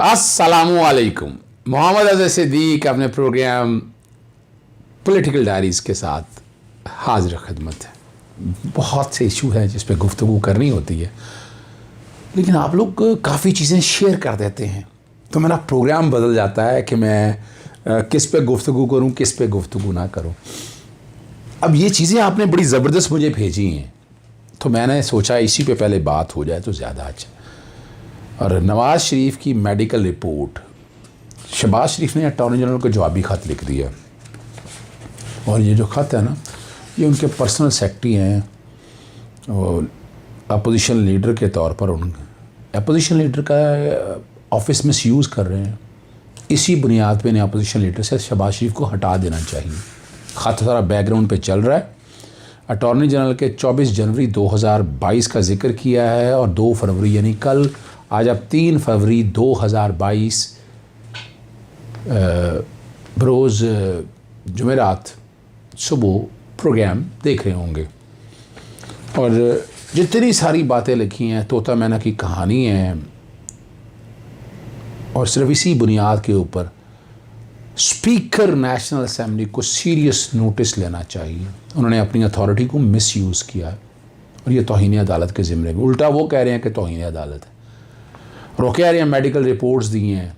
अस्सलामुअलैकुम। मोहम्मद अज़हर सिद्दीक अपने programme political diaries के साथ हाजिर खिदमत है। बहुत से इशू हैं जिस पे गुफ्तगू करनी होती है, लेकिन आप लोग काफ़ी चीज़ें शेयर कर देते हैं तो मेरा प्रोग्राम बदल जाता है कि मैं किस पे गुफ्तगू करूं, किस पे गुफ्तगू ना करूं। अब ये चीज़ें आपने बड़ी ज़बरदस्त मुझे भेजी हैं तो मैंने सोचा इसी पे पहले बात हो जाए तो ज़्यादा अच्छा। और नवाज़ शरीफ की मेडिकल रिपोर्ट, शहबाज शरीफ ने अटॉर्नी जनरल को जवाबी ख़त लिख दिया, और ये जो ख़त है ना, ये उनके पर्सनल सेक्रेटरी हैं और अपोजिशन लीडर के तौर पर उन अपोजिशन लीडर का ऑफिस मिसयूज़ कर रहे हैं। इसी बुनियाद पे इन्हें अपोजिशन लीडर से शहबाज शरीफ को हटा देना चाहिए। ख़त सारा बैकग्राउंड पे चल रहा है। अटॉर्नी जनरल के 24 जनवरी 2022 का जिक्र किया है और 2 फरवरी यानी कल, आज अब 3 फरवरी 2022 बरोज़ जुमेरात सुबह प्रोग्राम देख रहे होंगे। और जितनी सारी बातें लिखी हैं, तोता मैना की कहानी है, और सिर्फ इसी बुनियाद के ऊपर स्पीकर नेशनल असेंबली को सीरियस नोटिस लेना चाहिए। उन्होंने अपनी अथॉरिटी को मिसयूज़ किया और ये तौहीन अदालत के ज़िम्मे में। उल्टा वो कह रहे हैं कि तौहीन अदालत है, और वो कह रहे हैं मेडिकल रिपोर्ट्स दी हैं।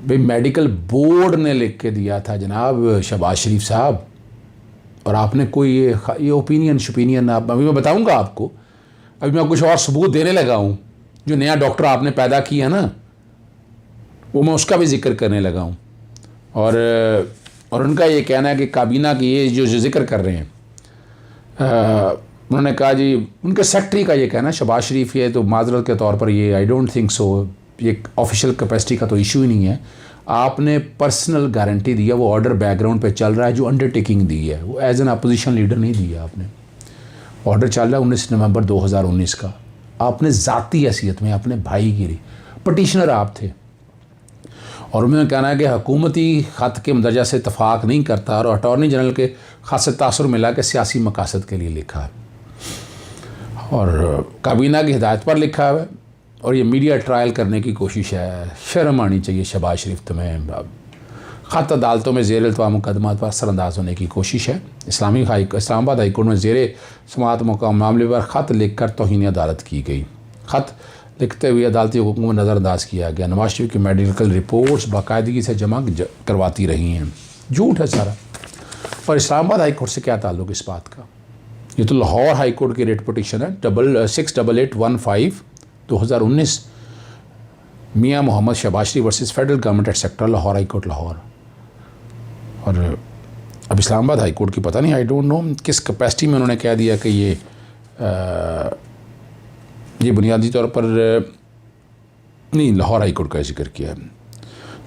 भाई मेडिकल बोर्ड ने लिख के दिया था जनाब शहबाज शरीफ साहब, और आपने कोई ये ओपिनियन आप अभी मैं बताऊंगा आपको। अभी मैं कुछ और सबूत देने लगा हूँ। जो नया डॉक्टर आपने पैदा किया ना, वो मैं उसका भी जिक्र करने लगा हूँ। और उनका ये कहना है कि काबीना की ये जो जिक्र कर रहे हैं, उन्होंने कहा जी, उनके सेक्रेटरी का ये कहना, शहबाज शरीफ ये तो माजरत के तौर पर ये आई डोंट थिंक सो, ये ऑफिशियल कैपेसिटी का तो इशू ही नहीं है। आपने पर्सनल गारंटी दी है, वो ऑर्डर बैकग्राउंड पे चल रहा है। जो अंडरटेकिंग दी है वो एज एन अपोजिशन लीडर नहीं दी है आपने। ऑर्डर चल रहा है 19 नवंबर 2019 का। आपने ज़ाती हैसियत में अपने भाई की पटिशनर आप थे, और उन्होंने कहना है कि हुकूमती ख़त के दर्जा से इतफाक़ नहीं करता, और अटॉर्नी जनरल के ख़ास से तासुर मिला के सियासी मकासद के लिए लिखा है, और काबीना की हिदायत पर लिखा है, और ये मीडिया ट्रायल करने की कोशिश है। शर्म आनी चाहिए शहबाज शरीफ तुम्हें। ख़त अदालतों में ज़ेर इल्तवा मुकदमा पर असरअंदाज होने की कोशिश है। इस्लामाबाद हाई कोर्ट में ज़ेर समाअत मामले पर ख़त लिख कर तौहीन अदालत की गई। ख़त लिखते हुए अदालती हुक्म को नज़रअंदाज किया गया। नवाज शरीफ की मेडिकल रिपोर्ट्स बाकायदगी से जमा करवाती रही हैं। झूठ है सारा। और इस्लामाबाद हाई कोर्ट से क्या ताल्लुक़ इस बात का? ये तो लाहौर हाई कोर्ट की रेट पटिशन है 68815 2019, Mian Muhammad Shahbaz Sharif versus federal government etcetera, Lahore high court Lahore. और अब इस्लामाबाद हाई कोर्ट की पता नहीं, आई डोंट नो किस कैपेसिटी में उन्होंने कह दिया कि ये बुनियादी तौर पर नहीं, लाहौर हाई कोर्ट का जिक्र किया है,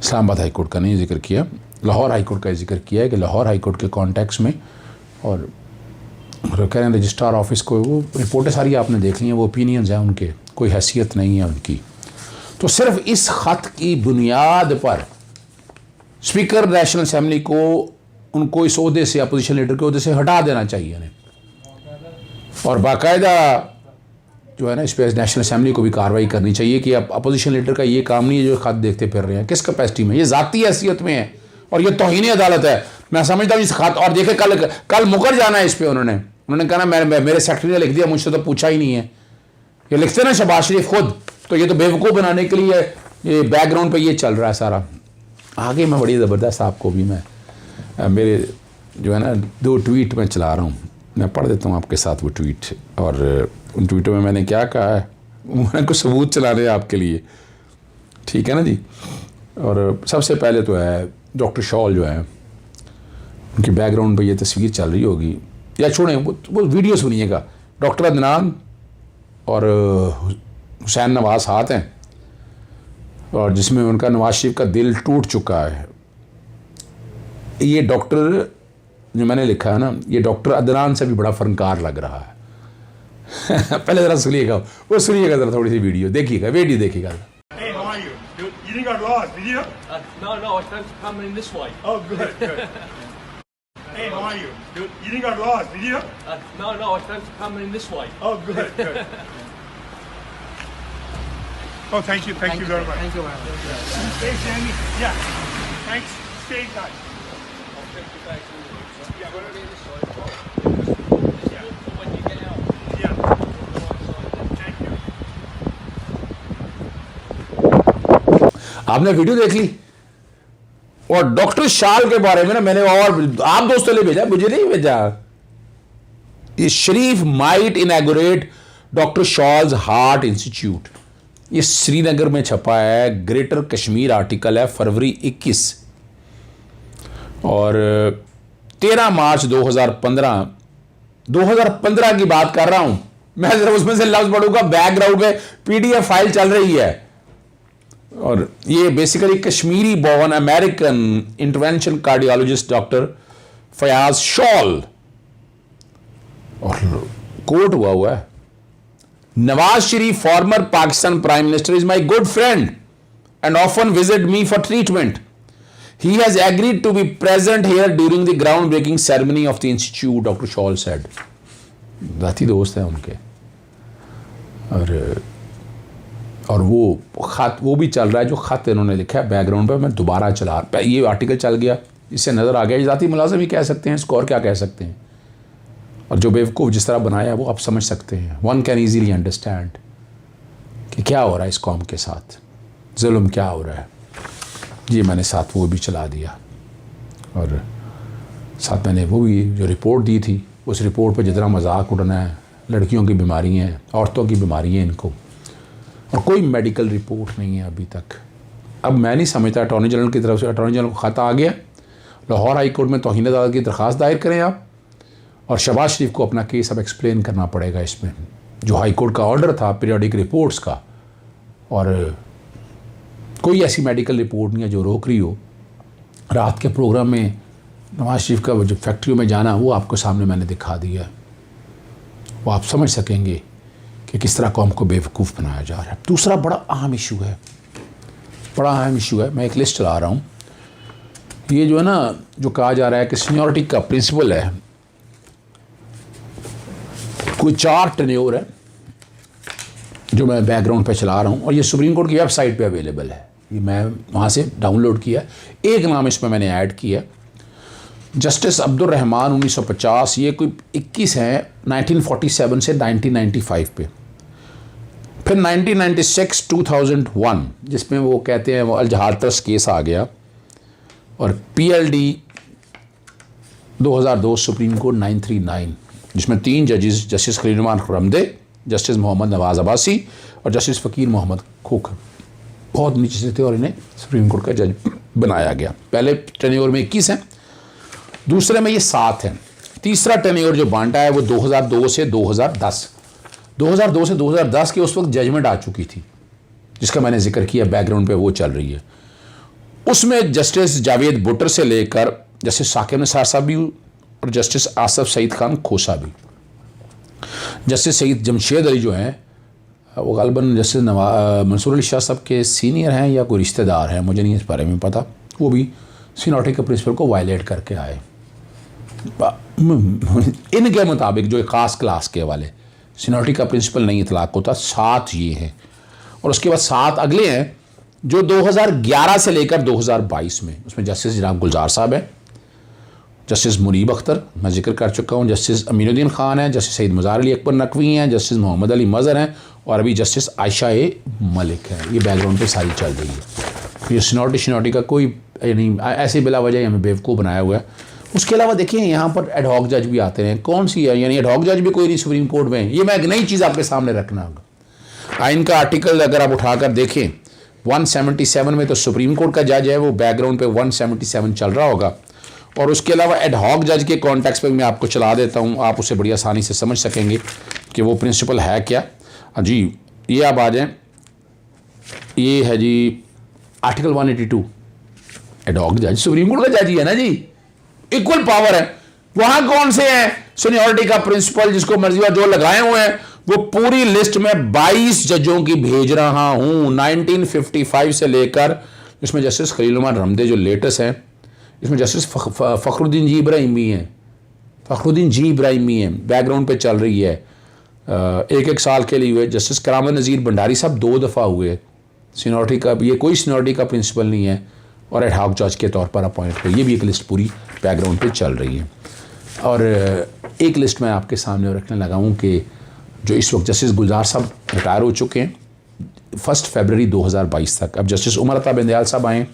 इस्लामाबाद हाई कोर्ट का नहीं जिक्र किया। लाहौर हाई कोर्ट का जिक्र किया है कि लाहौर हाई कोर्ट के कॉन्टेक्स्ट में, और कह रहे हैं रजिस्ट्रार ऑफिस को, वो रिपोर्टें सारी आपने देख ली हैं, वो ओपिनियंस हैं उनके, कोई हैसियत नहीं है उनकी। तो सिर्फ इस ख़त की बुनियाद पर स्पीकर नेशनल असेंबली को उनको इस ओहदे से, अपोजिशन लीडर के ओहदे से हटा देना चाहिए उन्हें, और बाकायदा जो है ना, इस पर नेशनल असेंबली को भी कार्रवाई करनी चाहिए कि अब अपोजिशन लीडर का ये काम नहीं है जो ख़त देखते फिर रहे हैं। किस कैपेसिटी में? ये ज़ाती हैसियत में है, और ये तौहीन अदालत है। मैं समझता हूँ इस ख़त, और देखे कल मुकर जाना है इस पर। उन्होंने कहा ना मेरे सेक्रेटरी ने लिख दिया, मुझसे तो पूछा ही नहीं है। ये लिखते ना शहबाज शरीफ खुद, तो ये तो बेवकूफ़ बनाने के लिए ये बैकग्राउंड पे ये चल रहा है सारा। आगे मैं बड़ी ज़बरदस्त आपको भी मैं मेरे जो है ना 2 ट्वीट में चला रहा हूँ, मैं पढ़ देता हूँ आपके साथ वो ट्वीट। और उन ट्वीटों में मैंने क्या कहा है, मैंने कुछ सबूत चला रहे हैं आपके लिए, ठीक है ना जी। और सबसे पहले तो है डॉक्टर शॉल जो है, उनकी बैकग्राउंड पे ये तस्वीर चल रही होगी, या छोड़ें वो वीडियो सुनिएगा। डॉक्टर अदनान और हुसैन नवाज साथ हैं, और जिसमें उनका नवाज शरीफ का दिल टूट चुका है। ये डॉक्टर जो मैंने लिखा है ना, ये डॉक्टर अदनान से भी बड़ा फनकार लग रहा है। पहले ज़रा सुनिएगा, वो सुनिएगा ज़रा, थोड़ी सी वीडियो देखिएगा, देखिएगा। Hey, how are you? You didn't got lost, did you? No, I started coming this way. Oh, good. Hey, how are you? You didn't got lost, did you? No, I started coming this way. Oh, good. Oh, thank you very much. Thank you very much. Stay standing. Yeah. Thanks. Stay in touch. Yeah, Gonna be this side. Yeah. When you get out. Yeah. Thank you. आपने video देख ली? और doctor शाल के बारे में ना मैंने और आप दोस्तों ने भेजा, मुझे नहीं भेजा। ये Sharif might inaugurate doctor Shawl's heart institute, ये श्रीनगर में छपा है, ग्रेटर कश्मीर आर्टिकल है, फरवरी 21 और 13 मार्च 2015 की बात कर रहा हूं मैं। जरा उसमें से लफ्ज पढ़ूंगा, बैकग्राउंड में पीडीएफ फाइल चल रही है और ये basically Kashmiri born American intervention cardiologist doctor Fayaz Shawl, और कोट हुआ है, Nawaz Sharif former Pakistan prime minister is my good friend and often visit me for treatment. He has agreed to be present here during the groundbreaking ceremony of the institute, Dr. Shawl said. जाती दोस्त हैं उनके और वो भी चल रहा है जो खत इन्होंने लिखा है बैकग्राउंड पे। मैं दोबारा चला, ये आर्टिकल चल गया, इससे नज़र आ गया, ये ज़ाती मुलाज़िम ही कह सकते हैं, इसको और क्या कह सकते हैं। और जो बेवकूफ़ जिस तरह बनाया है वो आप समझ सकते हैं। वन कैन ईजीली अंडरस्टैंड कि क्या हो रहा है इस कौम के साथ, जुल्म क्या हो रहा है। जी मैंने साथ वो भी चला दिया और साथ मैंने वो भी जो रिपोर्ट दी थी, उस रिपोर्ट पर जितना मजाक उड़ना है, लड़कियों की बीमारी हैं, औरतों की बीमारी है इनको, और कोई मेडिकल रिपोर्ट नहीं है अभी तक। अब मैं नहीं समझता, अटॉर्नी जनरल की तरफ से अटॉर्नी जनरल को खत आ गया, लाहौर हाई कोर्ट में तौहीन अदालत की दरख्वास्त दायर करें आप, और शहबाज शरीफ को अपना केस अब एक्सप्लेन करना पड़ेगा इसमें। जो हाई कोर्ट का ऑर्डर था पीरियडिक रिपोर्ट्स का, और कोई ऐसी मेडिकल रिपोर्ट नहीं है जो रोक रही हो। रात के प्रोग्राम में नवाज शरीफ का जो फैक्ट्रियों में जाना, वो आपको सामने मैंने दिखा दिया, वो आप समझ सकेंगे कि किस तरह कौम को बेवकूफ़ बनाया जा रहा है। दूसरा बड़ा अहम इशू है, मैं एक लिस्ट चला रहा हूँ। ये जो है ना, जो कहा जा रहा है कि सीनियरिटी का प्रिंसिपल है, कोई 4 टेन्योर है जो मैं बैकग्राउंड पे चला रहा हूँ, और ये सुप्रीम कोर्ट की वेबसाइट पे अवेलेबल है, ये मैं वहाँ से डाउनलोड किया। एक नाम इसमें मैंने ऐड किया, जस्टिस अब्दुल रहमान 1950, ये कोई 21 हैं 1947 से 1995 पे। फिर 1996 2001 जिसमें वो कहते हैं वो अल-जहाद ट्रस्ट केस आ गया, और PLD 2002 सुप्रीम कोर्ट 939 जिसमें 3 जजेस, जस्टिस खलीलुर रमदे, जस्टिस मोहम्मद नवाज अब्बासी और जस्टिस फ़कीर मोहम्मद खोखर, बहुत नीचे से थे और इन्हें सुप्रीम कोर्ट का जज बनाया गया। पहले टेन्योर में 21 हैं, दूसरे में ये 7 हैं, तीसरा टेन्योर जो बांटा है वो 2002 से 2010, 2002 से 2010 के उस वक्त जजमेंट आ चुकी थी जिसका मैंने जिक्र किया, बैकग्राउंड पे वो चल रही है। उसमें जस्टिस जावेद बुटर से लेकर जस्टिस साकिब निसार साहब भी और जस्टिस आसफ सईद खान खोसा भी, जस्टिस सईद जमशेद अली जो हैं वो ग़ालिबन जस्टिस मंसूर अली शाह साहब के सीनियर हैं या कोई रिश्तेदार हैं, मुझे नहीं इस बारे में पता। वो भी सीनियरिटी के प्रिंसिपल को वायलेट करके आए इनके मुताबिक, जो एक ख़ास क्लास के वाले सीनियरिटी का प्रिंसिपल नहीं इतलाक होता। 7 ये हैं, और उसके बाद 7 अगले हैं जो 2011 से लेकर 2022 में, उसमें जस्टिस जनाब गुलजार साहब हैं, जस्टिस मुनीब अख्तर मैं जिक्र कर चुका हूँ, जस्टिस अमीनुद्दीन खान हैं, जस्टिस सईद मज़ार अली अकबर नकवी हैं, जस्टिस मोहम्मद अली मज़हर हैं, और अभी जस्टिस आयशा मलिक है। ये बैकग्राउंड पे सारी चल रही है। ये सीनियरिटी का कोई यानी ऐसे बिला वजह हमें बेवकूफ़ बनाया हुआ है। उसके अलावा देखिए यहाँ पर एडहॉक जज भी आते हैं, कौन सी है, यानी एडहॉक जज भी कोई नहीं सुप्रीम कोर्ट में। ये मैं एक नई चीज़ आपके सामने रखना होगा। आइन का आर्टिकल अगर आप उठाकर देखें 177 में तो सुप्रीम कोर्ट का जज है, वो बैकग्राउंड पे 177 चल रहा होगा। और उसके अलावा एडहॉक जज के कॉन्टेक्स्ट पे मैं आपको चला देता हूँ, आप उसे बड़ी आसानी से समझ सकेंगे कि वो प्रिंसिपल है क्या। जी ये आप आ जाएँ, ये है जी आर्टिकल 182, एडहॉक जज सुप्रीम कोर्ट का जज ही है ना जी, इक्वल पावर है। वहाँ कौन से हैं सीनियरिटी का प्रिंसिपल जिसको मर्जी जो लगाए हुए हैं, वो पूरी लिस्ट में 22 जजों की भेज रहा हूँ 1955 से लेकर, इसमें जस्टिस खलीलुर रमदे जो लेटेस्ट हैं, इसमें जस्टिस फ़खरुद्दीन जी इब्राहिमी हैं, बैकग्राउंड पे चल रही है। 1-1 साल के लिए हुए। जस्टिस करामत नज़ीर भंडारी साहब 2 दफ़ा हुए सीनियरिटी का ये कोई सीनियरिटी का प्रिंसिपल नहीं है और एड हॉक जज के तौर पर अपॉइंट है। ये भी एक लिस्ट पूरी बैकग्राउंड पे चल रही है। और एक लिस्ट मैं आपके सामने रखने लगा हूँ कि जो इस वक्त जस्टिस गुलजार साहब रिटायर हो चुके हैं 1 फरवरी 2022 तक। अब जस्टिस उमर अता बिंदयाल साहब आए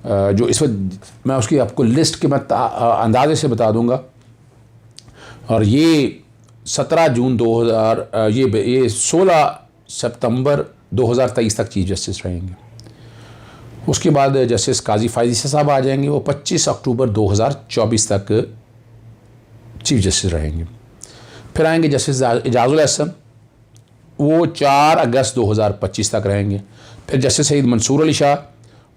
जो इस वक्त, मैं उसकी आपको लिस्ट के मैं अंदाजे से बता दूंगा। और ये 17 जून 2000 ये 16 सितंबर 2023 तक चीफ जस्टिस रहेंगे। उसके बाद जस्टिस काजी फायज ईसा साहब आ जाएंगे, वो 25 अक्टूबर 2024 तक चीफ जस्टिस रहेंगे। फिर आएंगे जस्टिस एजाजुल एहसन, वो 4 अगस्त 2025 तक रहेंगे। फिर जस्टिस सईद मंसूर अली शाह,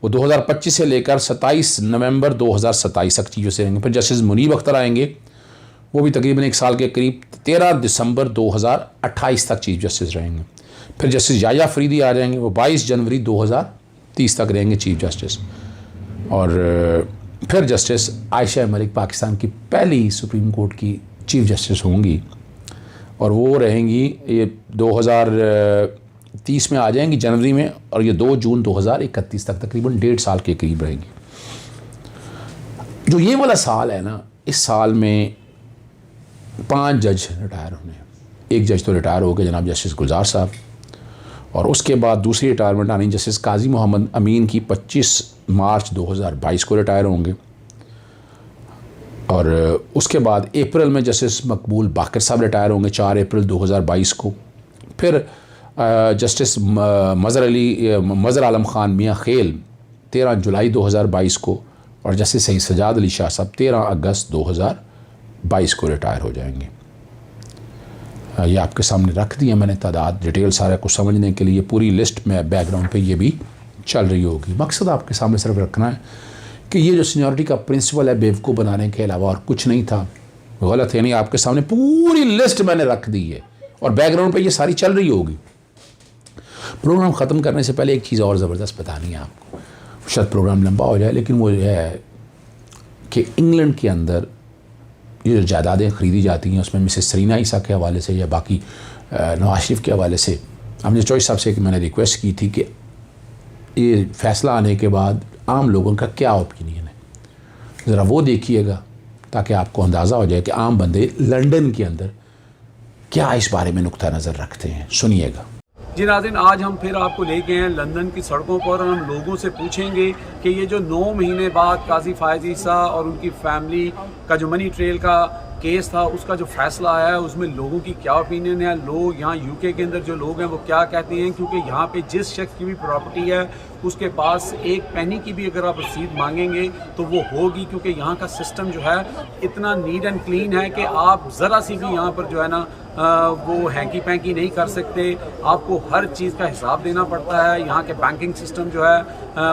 वो 2025 से लेकर 27 नवंबर 2027 तक चीफ जस्टिस रहेंगे। फिर जस्टिस मुनीब अख्तर आएंगे, वो भी तकरीबन 1 साल के करीब 13 दिसंबर 2028 तक चीफ जस्टिस रहेंगे। फिर जस्टिस याया फरीदी आ जाएंगे, वो 22 जनवरी 2030 तक रहेंगे चीफ जस्टिस। और फिर जस्टिस आयशा मलिक पाकिस्तान की पहली सुप्रीम कोर्ट की चीफ जस्टिस होंगी और वो रहेंगी, ये 2030 में आ जाएंगी जनवरी में, और ये 2 जून 2031 तक तकरीबन 1.5 साल के करीब रहेंगी। जो ये वाला साल है ना, इस साल में 5 जज रिटायर होने हैं। एक जज तो रिटायर हो गए जनाब जस्टिस गुलजार साहब, और उसके बाद दूसरी रिटायरमेंट आनी जस्टिस काजी मोहम्मद अमीन की 25 मार्च 2022 को रिटायर होंगे। और उसके बाद अप्रैल में जस्टिस मकबूल बाकर साहब रिटायर होंगे 4 अप्रैल 2022 को। फिर जस्टिस मज़हर आलम ख़ान मियाँ खेल 13 जुलाई 2022 को, और जस्टिस सईद सजाद अली शाह साहब 13 अगस्त 2022 को रिटायर हो जाएंगे। ये आपके सामने रख दिया मैंने तादाद, डिटेल सारा कुछ समझने के लिए। पूरी लिस्ट में बैकग्राउंड पे ये भी चल रही होगी। मकसद आपके सामने सिर्फ रखना है कि ये जो सीनियरिटी का प्रिंसिपल है बेवकूफ़ बनाने के अलावा और कुछ नहीं था, गलत है नहीं। आपके सामने पूरी लिस्ट मैंने रख दी है और बैकग्राउंड पे ये सारी चल रही होगी। प्रोग्राम ख़त्म करने से पहले एक चीज़ और ज़बरदस्त बतानी है आपको, शायद प्रोग्राम लंबा हो जाए, लेकिन वो ये है कि इंग्लैंड के अंदर ये जो जायदादें ख़रीदी जाती हैं उसमें मिसेस सरीना ईसा के हवाले से या बाकी नवाज शरीफ के हवाले से हमने चॉइस साहब से मैंने रिक्वेस्ट की थी कि ये फ़ैसला आने के बाद आम लोगों का क्या ओपिनियन है, ज़रा वो देखिएगा ताकि आपको अंदाज़ा हो जाए कि आम बंदे लंदन के अंदर क्या इस बारे में नुक्ता नज़र रखते हैं। सुनिएगा। जी नाज़रीन, आज हम फिर आपको लेके हैं लंदन की सड़कों पर, और हम लोगों से पूछेंगे कि ये जो 9 महीने बाद काजी फायज ईसा और उनकी फैमिली का जो मनी ट्रेल का केस था उसका जो फैसला आया है उसमें लोगों की क्या ओपिनियन है, लोग यहाँ यूके के अंदर जो लोग हैं वो क्या कहते हैं। क्योंकि यहाँ पे जिस शख्स की भी प्रॉपर्टी है उसके पास एक पैनी की भी अगर आप रसीद मांगेंगे तो वो होगी, क्योंकि यहाँ का सिस्टम जो है इतना नीट एंड क्लीन है कि आप ज़रा सी भी यहाँ पर जो है ना वो हैंकी पैंकी नहीं कर सकते। आपको हर चीज़ का हिसाब देना पड़ता है। यहाँ के बैंकिंग सिस्टम जो है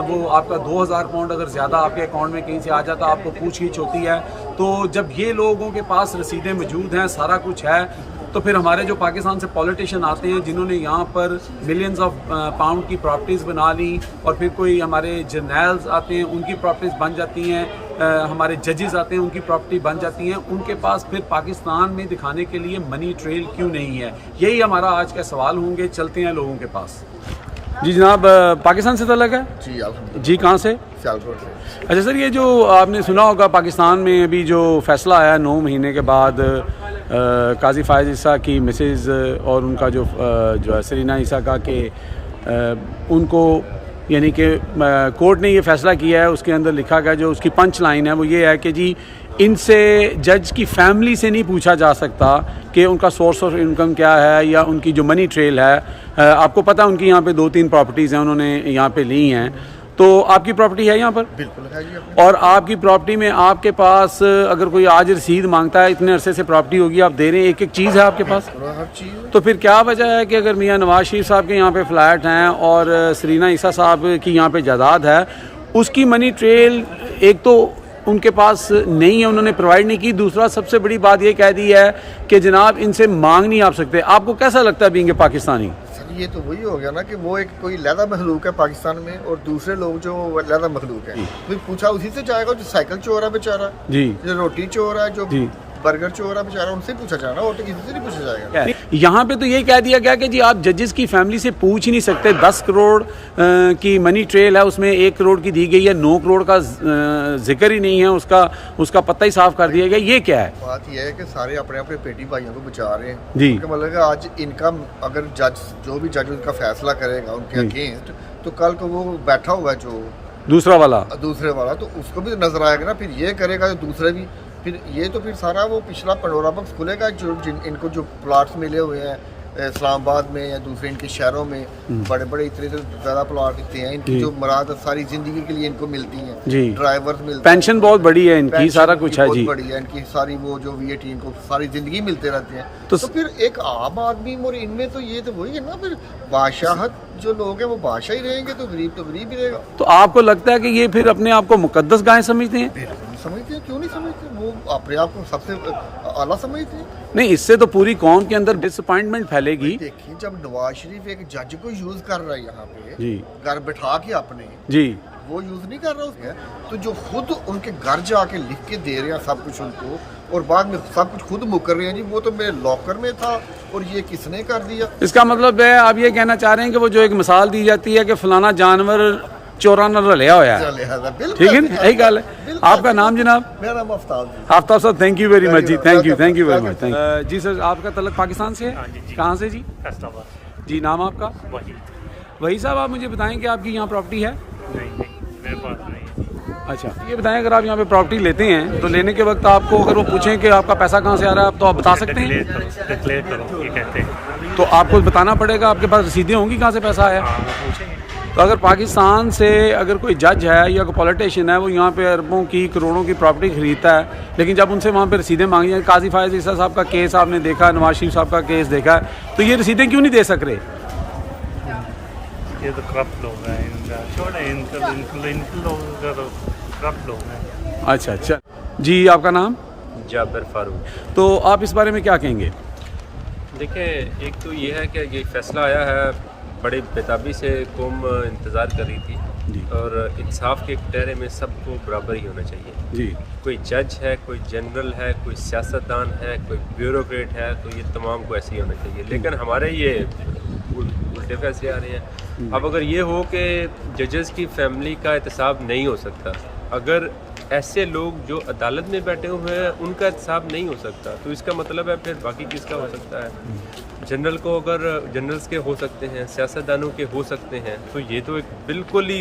वो आपका 2000 पाउंड अगर ज़्यादा आपके अकाउंट में कहीं से आ जाता आपको पूछगिछ होती है। तो जब ये लोगों के पास रसीदें मौजूद हैं, सारा कुछ है, तो फिर हमारे जो पाकिस्तान से पॉलिटिशियन आते हैं जिन्होंने यहाँ पर मिलियंस ऑफ पाउंड की प्रॉपर्टीज़ बना ली, और फिर कोई हमारे जर्नल्स आते हैं उनकी प्रॉपर्टीज़ बन जाती हैं, हमारे जजेस आते हैं उनकी प्रॉपर्टी बन जाती हैं, उनके पास फिर पाकिस्तान में दिखाने के लिए मनी ट्रेल क्यों नहीं है? यही हमारा आज का सवाल होंगे। चलते हैं लोगों के पास। जी जनाब, पाकिस्तान से तलक है? जी कहाँ से? सियालकोट से। अच्छा सर, ये जो आपने सुना होगा पाकिस्तान में अभी जो फैसला आया 9 महीने के बाद काजी फायज ईसा की मिसेज़ और उनका जो है सरीना ईसा का कि उनको यानी कि कोर्ट ने ये फ़ैसला किया है, उसके अंदर लिखा गया जो उसकी पंच लाइन है वो ये है कि जी इनसे जज की फैमिली से नहीं पूछा जा सकता कि उनका सोर्स ऑफ इनकम क्या है या उनकी जो मनी ट्रेल है। आपको पता है उनकी यहाँ पे 2-3 प्रॉपर्टीज़ हैं उन्होंने यहाँ पे ली हैं, तो आपकी प्रॉपर्टी है यहाँ पर? बिल्कुल है जी। और आपकी प्रॉपर्टी में आपके पास अगर कोई आज रसीद मांगता है, इतने अरसे से प्रॉपर्टी होगी, आप दे रहे हैं, एक एक चीज़ है आपके पास, हर चीज़। तो फिर क्या वजह है कि अगर मियाँ नवाज शरीफ साहब के यहाँ पे फ्लैट हैं और सरीना ईसा साहब की यहाँ पे जायदाद है, उसकी मनी ट्रेल एक तो उनके पास नहीं है, उन्होंने प्रोवाइड नहीं की, दूसरा सबसे बड़ी बात ये कह दी है कि जनाब इनसे मांग नहीं आप सकते। आपको कैसा लगता है बीइंग पाकिस्तानी? ये तो वही हो गया ना कि वो एक कोई लैदा मखलूक है पाकिस्तान में और दूसरे लोग जो लैदा मखलूक है, तो पूछा उसी से जाएगा जो साइकिल चोर है बेचारा, जी, जो रोटी चोर है, जो बर्गर चोर है बेचारा, उनसे पूछा जाना, और तो किसी से नहीं पूछा जाएगा। यहाँ पे तो ये कह दिया गया कि जी आप जजेस की फैमिली से पूछ ही नहीं सकते। 10 करोड़ की मनी ट्रेल है, उसमें 1 करोड़ की दी गई है, 9 करोड़ का जिक्र ही नहीं है, उसका पत्ता ही साफ कर दिया गया। ये क्या है? बात यह है कि सारे अपने अपने बेटी भाइयों को बचा रहे हैं जी। उनका मतलब है आज इनका अगर जज जो भी जज उनका फैसला करेगा उनके अगेंस्ट, तो कल को वो बैठा हुआ है जो दूसरे वाला, तो उसको भी नजर आएगा ना, फिर ये करेगा जो दूसरे भी, फिर ये तो फिर सारा वो पिछला पंडोरा बॉक्स खुलेगा। इनको जो प्लॉट्स मिले हुए हैं इस्लामाबाद में या दूसरे इनके शहरों में, बड़े बड़े इतने ज़्यादा प्लॉट दिखते हैं, इनकी जो मुराद सारी जिंदगी के लिए इनको मिलती हैं, जी, ड्राइवर्स मिलते हैं, पेंशन बहुत बड़ी है इनकी, सारा कुछ है जी, बहुत बड़ी है इनकी सारी, वो जो VAT इनको सारी जिंदगी मिलते रहते हैं। तो फिर एक आम आदमी और इनमें तो ये तो वही है ना, फिर बादशाहत जो लोग हैं वो बादशाह ही रहेंगे, तो गरीब ही रहेगा। तो आपको लगता है कि ये फिर अपने आप को मुकद्दस गाय समझते हैं? समझते हैं, क्यों नहीं समझते, वो अपने आप को सबसे आला समझते हैं। नहीं, इससे तो पूरी कौम के अंदर डिसअपॉइंटमेंट फैलेगी। देखिए जब नवाज शरीफ एक जज को यूज कर रहा है यहाँ पे जी, घर बैठा के अपने, जी, वो यूज नहीं कर रहा उसके, तो जो खुद उनके घर जाके लिख के दे रहे हैं सब कुछ उनको, और बाद में सब कुछ खुद मुकर रहे हैं जी वो तो मेरे लॉकर में था और ये किसने कर दिया। इसका मतलब है आप ये कहना चाह रहे हैं कि वो जो एक मिसाल दी जाती है कि फलाना जानवर चोरा न रलिया होया है, ठीक है ना, यही गल है। आपका नाम जनाब? मेरा नाम आफ्ताब जी। आफ्ताब साहब, थैंक यू वेरी मच जी, thank you very much, thank you जी। सर आपका तलक पाकिस्तान से है? कहाँ से जी? जी, नाम आपका? वही साहब, आप मुझे बताएं कि आपकी यहाँ प्रॉपर्टी है? नहीं, मेरे पास नहीं है। अच्छा, ये बताएं अगर आप यहाँ पे प्रॉपर्टी लेते हैं तो लेने के वक्त आपको अगर वो पूछें कि आपका पैसा कहाँ से आ रहा है, तो आप बता सकते हैं? डिक्लेयर करो ये कहते हैं, तो आपको बताना पड़ेगा, आपके पास रसीदें होंगी कहाँ से पैसा आया? तो अगर पाकिस्तान से अगर कोई जज है या कोई पॉलिटिशियन है, वो यहाँ पे अरबों की करोड़ों की प्रॉपर्टी खरीदता है, लेकिन जब उनसे वहाँ पे रसीदें मांगी जाए, काजी फायज ईसा साहब का केस आपने देखा, नवाज शरीफ साहब का केस देखा है, तो ये रसीदें क्यों नहीं दे सक रहे? ये तो करप्ट लोग हैं, इनका छोड़े, इनके लोग तो करप्ट लोग हैं। अच्छा अच्छा जी, आपका नाम? जाबिर फारूक। तो आप इस बारे में क्या कहेंगे? देखिए, एक तो ये है कि ये फैसला आया है, बड़े बेताबी से कौम इंतज़ार कर रही थी, और इंसाफ के कटहरे में सबको बराबर ही होना चाहिए जी। कोई जज है, कोई जनरल है, कोई सियासतदान है, कोई ब्यूरोक्रेट है, तो ये तमाम को ऐसे ही होना चाहिए। लेकिन हमारे ये उल्टे फैसले आ रहे हैं। अब अगर ये हो कि जजेस की फैमिली का एहतसाब नहीं हो सकता, अगर ऐसे लोग जो अदालत में बैठे हुए हैं उनका एहतसाब नहीं हो सकता, तो इसका मतलब है फिर बाकी किसका हो सकता है? जनरल को अगर जनरल्स के हो सकते हैं, सियासतदानों के हो सकते हैं, तो ये तो एक बिल्कुल ही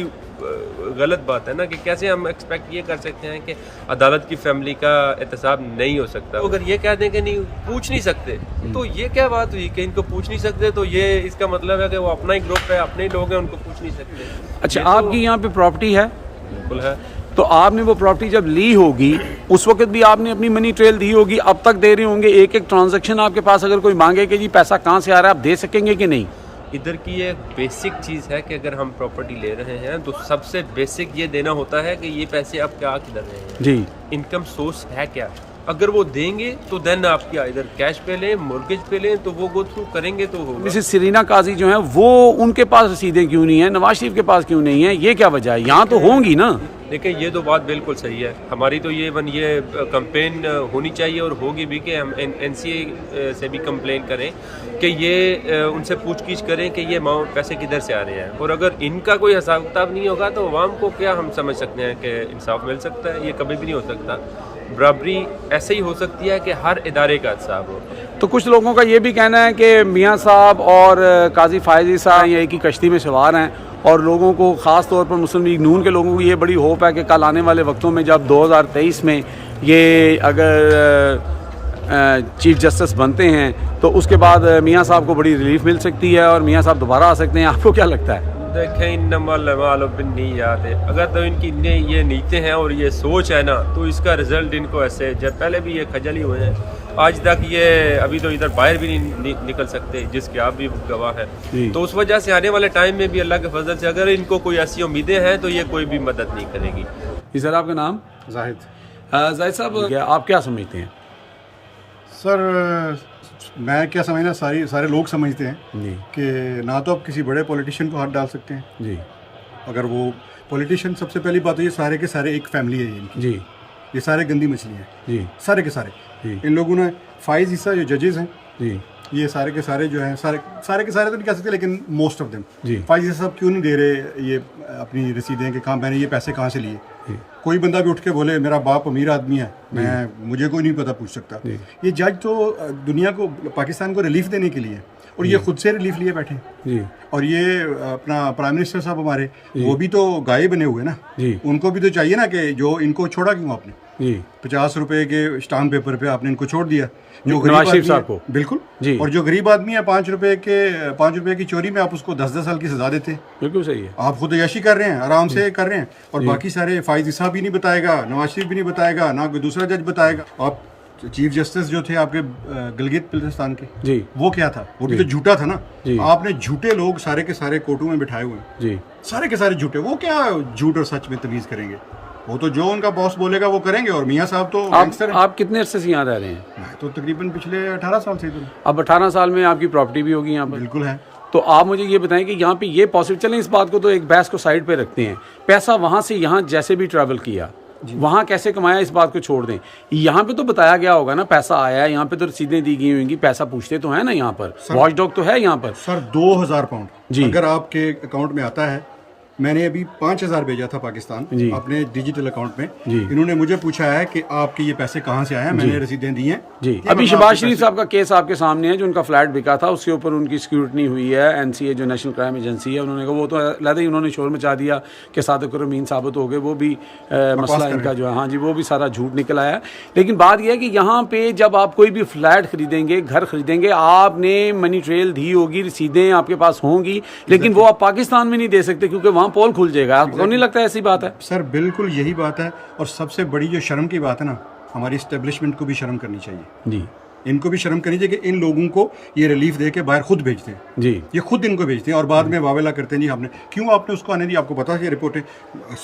गलत बात है ना, कि कैसे हम एक्सपेक्ट ये कर सकते हैं कि अदालत की फैमिली का एहतसाब नहीं हो सकता। तो अगर ये कह दें कि नहीं पूछ नहीं सकते, तो ये क्या बात हुई कि इनको पूछ नहीं सकते? तो ये इसका मतलब है कि वो अपना ही ग्रुप है, अपने ही लोग हैं, उनको पूछ नहीं सकते। अच्छा, आपकी यहाँ पे प्रॉपर्टी है? बिल्कुल है। तो आपने वो प्रॉपर्टी जब ली होगी उस वक्त भी आपने अपनी मनी ट्रेल दी होगी, अब तक दे रहे होंगे, एक एक ट्रांजैक्शन आपके पास अगर कोई मांगे कि जी पैसा कहाँ से आ रहा है, आप दे सकेंगे कि नहीं? इधर की ये बेसिक चीज़ है कि अगर हम प्रॉपर्टी ले रहे हैं तो सबसे बेसिक ये देना होता है कि ये पैसे आप क्या किधर रहे हैं जी, इनकम सोर्स है क्या। अगर वो देंगे तो देन आप क्या इधर कैश पे लें, मॉर्गेज पे लें, तो वो गो थ्रू करेंगे तो होगा। मिसेस सरीना काजी जो है वो, उनके पास रसीदें क्यों नहीं है, नवाज शरीफ के पास क्यों नहीं है, ये क्या वजह है? यहाँ तो होंगी ना। देखिए, ये तो बात बिल्कुल सही है, हमारी तो ये कंप्लेन होनी चाहिए और होगी भी कि हम NCA से भी कंप्लेन करें कि ये उनसे पूछगिछ करें कि ये पैसे किधर से आ रहे हैं। और अगर इनका कोई हिसाब किताब नहीं होगा तो अवाम को क्या हम समझ सकते हैं कि इंसाफ मिल सकता है? ये कभी भी नहीं हो सकता। बराबरी ऐसे ही हो सकती है कि हर इदारे का हिसाब हो। तो कुछ लोगों का ये भी कहना है कि मियाँ साहब और काजी फायजी साहब ये एक ही कश्ती में सवार हैं, और लोगों को ख़ास तौर पर मुस्लिम लीग नून के लोगों को ये बड़ी होप है कि कल आने वाले वक्तों में जब 2023 में ये अगर चीफ जस्टिस बनते हैं तो उसके बाद मियाँ साहब को बड़ी रिलीफ मिल सकती है और मियाँ साहब दोबारा आ सकते हैं। आपको क्या लगता है? देखें, याद है, अगर तो इनकी ये नीयतें हैं और ये सोच है ना, तो इसका रिजल्ट इनको ऐसे, जब पहले भी ये खजल ही हुए हैं, आज तक ये अभी तो इधर बाहर भी नहीं निकल सकते, जिसके आप भी गवाह हैं। तो उस वजह से आने वाले टाइम में भी अल्लाह के फजल से अगर इनको कोई ऐसी उम्मीदें हैं तो ये कोई भी मदद नहीं करेगी। जी सर, आपका नाम? जाहिद। जाहिद साहब, आप क्या समझते हैं? सर, मैं क्या समझना, सारे लोग समझते हैं जी कि ना तो आप किसी बड़े पॉलिटिशियन को हाथ डाल सकते हैं जी, अगर वो पॉलिटिशियन, सबसे पहली बात तो ये सारे के सारे एक फैमिली है इनकी जी, ये सारे गंदी मछली हैं जी, सारे के सारे। जी, इन लोगों ने फाइज ईसा जो जजेस हैं जी, ये सारे के सारे जो हैं सारे के सारे तो नहीं कह सकते, लेकिन मोस्ट ऑफ देम जी। फायजी साहब क्यों नहीं दे रहे ये अपनी रसीदें कि कहाँ मैंने ये पैसे कहाँ से लिए। कोई बंदा भी उठ के बोले मेरा बाप अमीर आदमी है, मुझे कोई नहीं पता पूछ सकता। ये जज तो दुनिया को, पाकिस्तान को रिलीफ देने के लिए, और ये खुद से रिलीफ लिए बैठे जी। और ये अपना प्राइम मिनिस्टर साहब हमारे, वो भी तो गाय बने हुए ना जी। उनको भी तो चाहिए ना कि जो इनको छोड़ा क्यों आपने जी। 50 रुपए के स्टाम्प पेपर पे आपने इनको छोड़ दिया, जो नवाज शरीफ साहब को। बिल्कुल जी। और जो गरीब आदमी है 5 रुपए की चोरी में आप उसको 10-10 साल की सजा देते हैं। बिल्कुल सही है। आप खुद अय्याशी कर रहे हैं, आराम से कर रहे हैं, और बाकी सारे फायजी साहब भी नहीं बताएगा, नवाज शरीफ भी नहीं बताएगा, ना कोई दूसरा जज बताएगा। आप चीफ जस्टिस जो थे आपके गिलगित बल्तिस्तान के जी, वो क्या था, वो भी तो झूठा था ना। जी। आपने झूठे लोग सारे के सारे कोर्टों में बिठाए हुए हैं, जी। सारे के सारे झूठे, वो क्या झूठ और सच में तमीज करेंगे। वो तो जो उनका बॉस बोलेगा वो करेंगे, और मियाँ साहब तो गैंगस्टर हैं। आप कितने अरसे से यहाँ रह रहे हैं? मैं तो तकरीबन पिछले 18 साल से इधर। अब 18 साल में आपकी प्रॉपर्टी भी होगी यहाँ पर? बिल्कुल है। तो आप मुझे ये बताएं कि यहाँ पे ये पॉसिबल, चलें इस बात को तो एक बहस को साइड पे रखते हैं, पैसा वहाँ से यहाँ जैसे भी ट्रैवल किया, वहाँ कैसे कमाया इस बात को छोड़ दें। यहाँ पे तो बताया गया होगा ना पैसा आया है, यहाँ पे तो रसीदें दी गई होंगी, पैसा पूछते तो है ना यहाँ पर, वॉचडॉग तो है यहाँ पर। सर 2000 पाउंड जी। अगर आपके अकाउंट में आता है, मैंने अभी 5000 भेजा था पाकिस्तान जी। अपने डिजिटल अकाउंट में जी। इन्होंने मुझे पूछा है कि आपके ये पैसे कहाँ से आए हैं, मैंने रसीदें दी हैं जी। ये अभी मतलब शहबाज आपके शरीफ पैसे- साहब का केस आपके सामने है, जो उनका फ्लैट बिका था, उसके ऊपर उनकी स्क्रूटनी हुई है। एनसीए जो नेशनल क्राइम एजेंसी है, उन्होंने कहा वो तो लहदा ही उन्होंने शोर मचा दिया कि सादिक और अमीन साबित हो गए, वो भी मसला इनका जो है, हाँ जी, वो भी सारा झूठ निकल आया। लेकिन बात यह है कि यहाँ पे जब आप कोई भी फ्लैट खरीदेंगे, घर खरीदेंगे, आपने मनी ट्रेल दी होगी, रसीदें आपके पास होंगी, लेकिन वो आप पाकिस्तान में नहीं दे सकते क्योंकि वहाँ पोल खुल जाएगा। आपको नहीं लगता ऐसी बात है? सर बिल्कुल यही बात है, और सबसे बड़ी जो शर्म की बात है ना, हमारी इस्टेब्लिशमेंट को भी शर्म करनी चाहिए जी। इनको भी शर्म करनी चाहिए कि इन लोगों को ये रिलीफ दे के बाहर खुद भेजते हैं जी। ये खुद इनको भेजते हैं और बाद में वावेला करते हैं जी आपने क्यों आपने उसको आने दी, आपको पता है ये रिपोर्टें,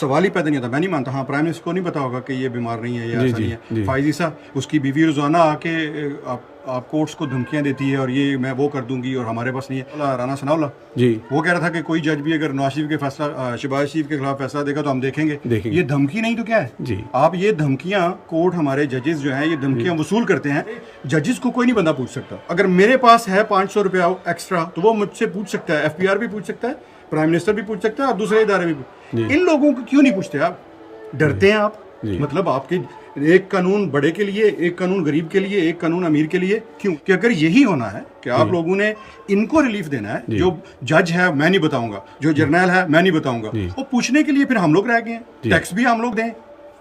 सवाल ही पैदा नहीं आता। मैं नहीं मानता, हाँ प्राइम मिनिस्टर को नहीं पता होगा कि ये बीमार नहीं है या ऐसा नहीं है। फायजी साहब उसकी बीवी रोजाना आके आप कोर्ट्स को धमकियां देती है और ये मैं वो कर दूंगी और हमारे पास नहीं है। राना सनाउल्लाह जी वो कह रहा था कि कोई जज भी अगर नवाज शरीफ के फैसला शहबाज शरीफ के खिलाफ फैसला देगा तो हम देखेंगे। ये धमकी नहीं तो क्या है जी। आप ये धमकियां, कोर्ट हमारे जजेस जो हैं ये धमकियां वसूल करते हैं। जजेस को कोई नहीं बंदा पूछ सकता। अगर मेरे पास है 500 रुपया एक्स्ट्रा तो वो मुझसे पूछ सकता है, FBI भी पूछ सकता है, प्राइम मिनिस्टर भी पूछ सकता है और दूसरे इदारे भी। इन लोगों को क्यों नहीं पूछते आप? डरते हैं आप? मतलब आपके एक कानून बड़े के लिए, एक कानून गरीब के लिए, एक कानून अमीर के लिए, क्यों? कि अगर यही होना है कि आप लोगों ने इनको रिलीफ देना है, जो जज है मैं नहीं बताऊंगा, जो जर्नल है मैं नहीं बताऊंगा, वो पूछने के लिए फिर हम लोग रह गए हैं। टैक्स भी हम लोग दें,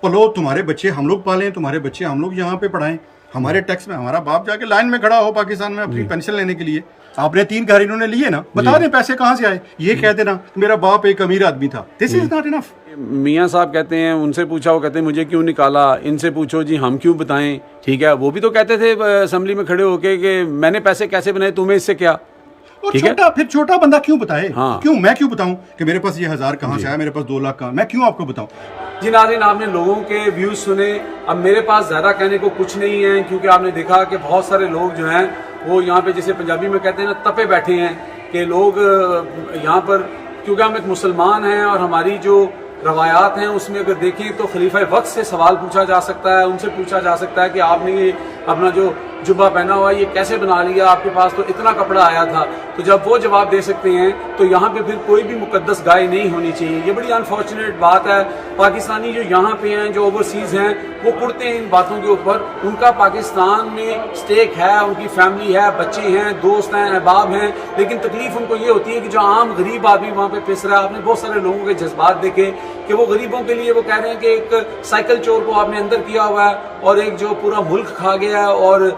पलो तुम्हारे बच्चे हम लोग पालें, तुम्हारे बच्चे हम लोग यहाँ पे पढ़ाएं, हमारे टैक्स में हमारा बाप जाके लाइन में खड़ा हो पाकिस्तान में अपनी पेंशन लेने के लिए। आपने 3 घर इन्होंने लिए ना, बता दें पैसे कहाँ से आए, ये कह देना मेरा बाप एक अमीर आदमी था। This is not enough. मियाँ साहब कहते हैं, उनसे पूछा, वो कहते हैं मुझे क्यों निकाला, इनसे पूछो जी हम क्यों बताएं। ठीक है, वो भी तो कहते थे असेंबली में खड़े होके कि मैंने पैसे कैसे बनाए, तुम्हें इससे क्या। ठीक है, फिर छोटा बंदा क्यों बताए? हाँ। क्यों मैं क्यों बताऊं कि मेरे पास ये 1000 कहाँ से आया, मेरे पास 2 लाख कहाँ, मैं क्यों आपको बताऊं? जी नाज़रीन, आपने लोगों के व्यूज सुने। अब मेरे पास ज़्यादा कहने को कुछ नहीं है, क्योंकि आपने देखा कि बहुत सारे लोग जो हैं वो यहाँ पे जिसे पंजाबी में कहते हैं ना, तपे बैठे हैं कि लोग यहाँ पर, क्योंकि हम एक मुसलमान हैं और हमारी जो रवायात हैं उसमें अगर देखें तो खलीफा वक्त से सवाल पूछा जा सकता है, उनसे पूछा जा सकता है कि आपने ये अपना जो जुब्बा पहना हुआ ये कैसे बना लिया, आपके पास तो इतना कपड़ा आया था। तो जब वो जवाब दे सकते हैं तो यहाँ पे फिर कोई भी मुकद्दस गाय नहीं होनी चाहिए। ये बड़ी अनफॉर्चुनेट बात है। पाकिस्तानी जो यहाँ पे हैं, जो ओवरसीज़ हैं, वो कुड़ते हैं इन बातों के ऊपर। उनका पाकिस्तान में स्टेक है, उनकी फैमिली है, बच्चे हैं, दोस्त हैं, अहबाब हैं, लेकिन तकलीफ उनको ये होती है कि जो आम गरीब आदमी वहाँ पे पिस रहा है। आपने बहुत सारे लोगों के जज्बात देखे कि वो गरीबों के लिए वो कह रहे हैं कि एक साइकिल चोर को आपने अंदर किया हुआ है और एक जो पूरा मुल्क खा गया है और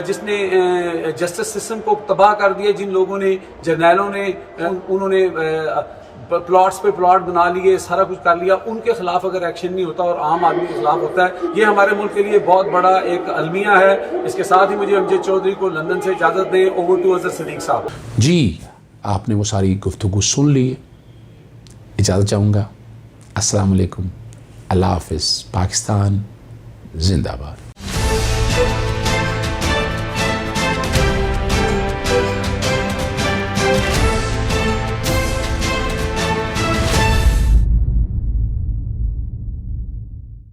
जिसने जस्टिस सिस्टम को तबाह कर दिया, जिन लोगों ने, जर्नैलों ने, उन्होंने प्लॉट्स पे प्लॉट बना लिए, सारा कुछ कर लिया, उनके खिलाफ अगर एक्शन नहीं होता और आम आदमी के खिलाफ होता है, ये हमारे मुल्क के लिए बहुत बड़ा एक अलमिया है। इसके साथ ही मुझे अमजद चौधरी को लंदन से इजाज़त दें। ओवर टू अजहर सदीक साहब। जी, आपने वो सारी गुफ्तगू सुन ली, इजाज़त चाहूँगा। अस्सलाम वालेकुम, अल्लाह हाफ़िज़, पाकिस्तान जिंदाबाद।